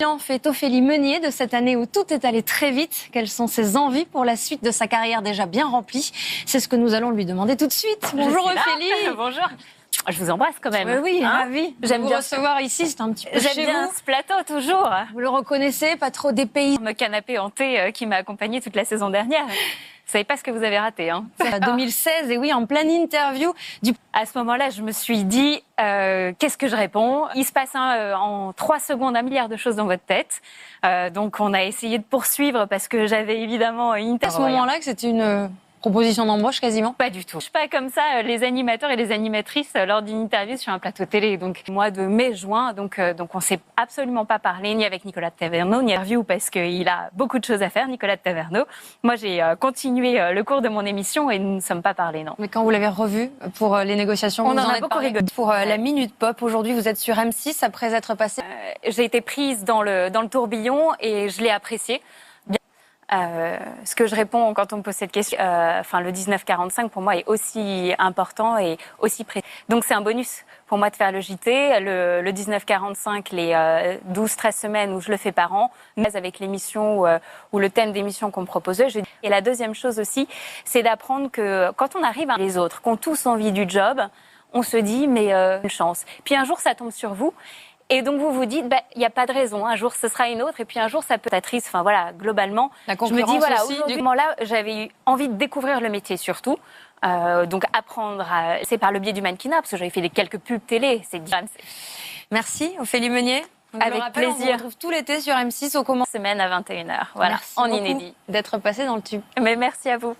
En fait Ophélie Meunier de cette année où tout est allé très vite. Quelles sont ses envies pour la suite de sa carrière déjà bien remplie? C'est ce que nous allons lui demander tout de suite. Bonjour Ophélie. Bonjour. Je vous embrasse quand même. Oui, ravie. J'aime vous bien recevoir ici, c'est un petit peu J'aime chez bien vous. ce plateau toujours. Vous le reconnaissez, pas trop dépaysé. Le canapé hanté qui m'a accompagnée toute la saison dernière. Vous savez pas ce que vous avez raté. 2016, et oui, en pleine interview. À ce moment-là, je me suis dit, qu'est-ce que je réponds? Il se passe en 3 secondes 1 milliard de choses dans votre tête. Donc on a essayé de poursuivre parce que j'avais évidemment une À ce moment-là, que c'était une proposition d'embauche quasiment? Pas du tout. Je suis pas comme ça les animateurs et les animatrices lors d'une interview sur un plateau télé. Donc mois de mai-juin, donc on s'est absolument pas parlé ni avec Nicolas de Taverneau ni interview parce qu'il a beaucoup de choses à faire, Nicolas de Taverneau. Moi j'ai continué le cours de mon émission et nous ne sommes pas parlé, non. Mais quand vous l'avez revu pour les négociations, on vous en a beaucoup rigolé. Pour la Minute Pop, aujourd'hui vous êtes sur M6 après être passé. J'ai été prise dans le tourbillon et je l'ai apprécié. Ce que je réponds quand on me pose cette question, le 1945 pour moi est aussi important et aussi précis. Donc c'est un bonus pour moi de faire le JT. Le 1945, les 12-13 semaines où je le fais par an, avec l'émission ou le thème d'émission qu'on me proposait. Et la deuxième chose aussi, c'est d'apprendre que quand on arrive à les autres, qu'on tous envie du job, on se dit mais une chance. Puis un jour ça tombe sur vous. Et donc vous vous dites, il n'y a pas de raison. Un jour ce sera une autre, et puis un jour ça peut être triste. Enfin voilà, globalement, la je me dis voilà, aussi, aujourd'hui, là, j'avais eu envie de découvrir le métier surtout. Donc apprendre, c'est par le biais du mannequinat, parce que j'avais fait quelques pubs télé. Merci Ophélie Meunier. Avec plaisir. On vous retrouve tout l'été sur M6 au commencement. Semaine à 21h. Voilà, en inédit. D'être passé dans le tube. Mais merci à vous.